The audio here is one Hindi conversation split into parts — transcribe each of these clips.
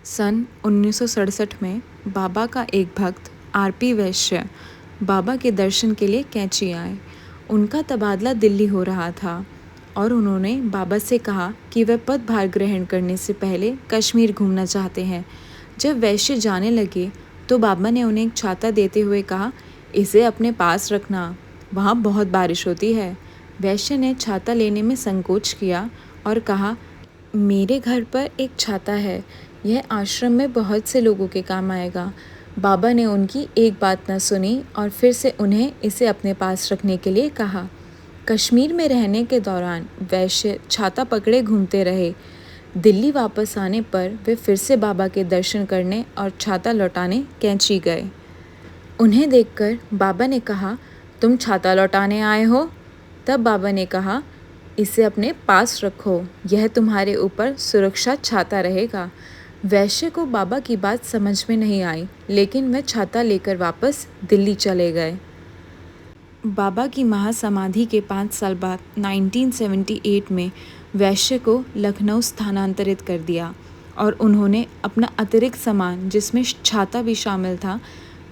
सन 1967 में बाबा का एक भक्त आरपी वैश्य बाबा के दर्शन के लिए कैंची आए। उनका तबादला दिल्ली हो रहा था और उन्होंने बाबा से कहा कि वह पदभार ग्रहण करने से पहले कश्मीर घूमना चाहते हैं। जब वैश्य जाने लगे तो बाबा ने उन्हें एक छाता देते हुए कहा, इसे अपने पास रखना, वहाँ बहुत बारिश होती है। वैश्य ने छाता लेने में संकोच किया और कहा, मेरे घर पर एक छाता है, यह आश्रम में बहुत से लोगों के काम आएगा। बाबा ने उनकी एक बात न सुनी और फिर से उन्हें इसे अपने पास रखने के लिए कहा। कश्मीर में रहने के दौरान वैश्य छाता पकड़े घूमते रहे। दिल्ली वापस आने पर वे फिर से बाबा के दर्शन करने और छाता लौटाने कैंची गए। उन्हें देखकर बाबा ने कहा, तुम छाता लौटाने आए हो? तब बाबा ने कहा, इसे अपने पास रखो, यह तुम्हारे ऊपर सुरक्षा छाता रहेगा। वैश्य को बाबा की बात समझ में नहीं आई, लेकिन वह छाता लेकर वापस दिल्ली चले गए। बाबा की महासमाधि के 5 साल बाद 1978 में वैश्य को लखनऊ स्थानांतरित कर दिया और उन्होंने अपना अतिरिक्त सामान, जिसमें छाता भी शामिल था,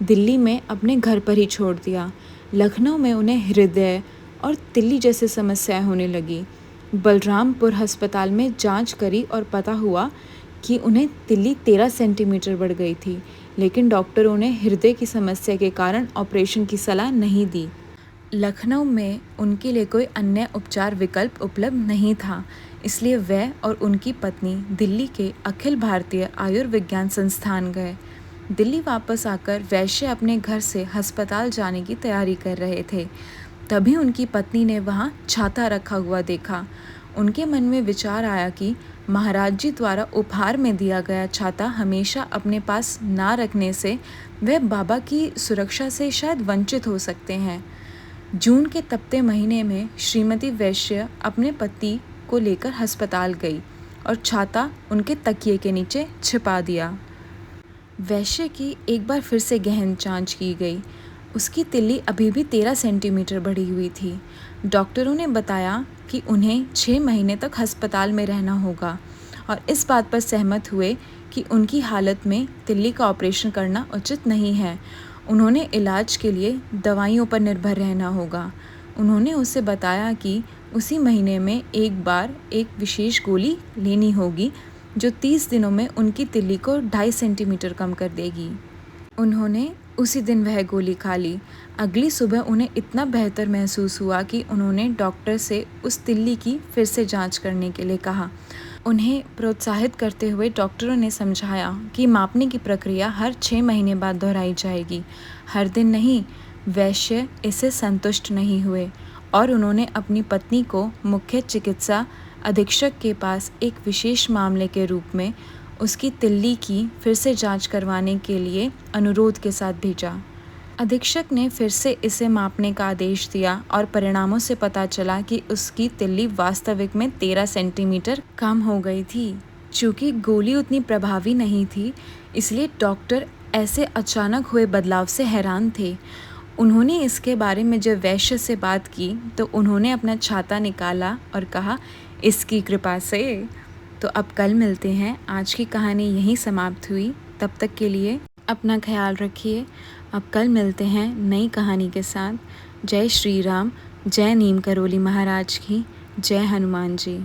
दिल्ली में अपने घर पर ही छोड़ दिया। लखनऊ में उन्हें हृदय और तिल्ली जैसी समस्याएं होने लगी। बलरामपुर अस्पताल में जांच करी और पता हुआ कि उन्हें तिल्ली 13 सेंटीमीटर बढ़ गई थी, लेकिन डॉक्टरों ने हृदय की समस्या के कारण ऑपरेशन की सलाह नहीं दी। लखनऊ में उनके लिए कोई अन्य उपचार विकल्प उपलब्ध नहीं था, इसलिए वह और उनकी पत्नी दिल्ली के अखिल भारतीय आयुर्विज्ञान संस्थान गए। दिल्ली वापस आकर वैश्य अपने घर से अस्पताल जाने की तैयारी कर रहे थे। तभी उनकी पत्नी ने वहाँ छाता रखा हुआ देखा। उनके मन में विचार आया कि महाराज जी द्वारा उपहार में दिया गया छाता हमेशा अपने पास ना रखने से वह बाबा की सुरक्षा से शायद वंचित हो सकते हैं। जून के तपते महीने में श्रीमती वैश्य अपने पति को लेकर अस्पताल गई और छाता उनके तकिए के नीचे छिपा दिया। वैश्य की एक बार फिर से गहन जांच की गई। उसकी तिल्ली अभी भी 13 सेंटीमीटर बढ़ी हुई थी। डॉक्टरों ने बताया कि उन्हें 6 महीने तक अस्पताल में रहना होगा और इस बात पर सहमत हुए कि उनकी हालत में तिल्ली का ऑपरेशन करना उचित नहीं है। उन्होंने इलाज के लिए दवाइयों पर निर्भर रहना होगा। उन्होंने उसे बताया कि उसी महीने में एक बार एक विशेष गोली लेनी होगी जो 30 दिनों में उनकी तिल्ली को 2.5 सेंटीमीटर कम कर देगी। उन्होंने उसी दिन वह गोली खा ली। अगली सुबह उन्हें इतना बेहतर महसूस हुआ कि उन्होंने डॉक्टर से उस तिल्ली की फिर से जांच करने के लिए कहा। उन्हें प्रोत्साहित करते हुए डॉक्टरों ने समझाया कि मापने की प्रक्रिया हर 6 महीने बाद दोहराई जाएगी, हर दिन नहीं। वैश्य इससे संतुष्ट नहीं हुए और उन्होंने अपनी पत्नी को मुख्य चिकित्सा अधीक्षक के पास एक विशेष मामले के रूप में उसकी तिल्ली की फिर से जांच करवाने के लिए अनुरोध के साथ भेजा। अधीक्षक ने फिर से इसे मापने का आदेश दिया और परिणामों से पता चला कि उसकी तिल्ली वास्तविक में 13 सेंटीमीटर कम हो गई थी। चूँकि गोली उतनी प्रभावी नहीं थी, इसलिए डॉक्टर ऐसे अचानक हुए बदलाव से हैरान थे। उन्होंने इसके बारे में जब वैश्य से बात की तो उन्होंने अपना छाता निकाला और कहा, इसकी कृपा से। तो अब कल मिलते हैं। आज की कहानी यहीं समाप्त हुई। तब तक के लिए अपना ख्याल रखिए। अब कल मिलते हैं नई कहानी के साथ। जय श्री राम, जय नीम करोली महाराज की, जय हनुमान जी।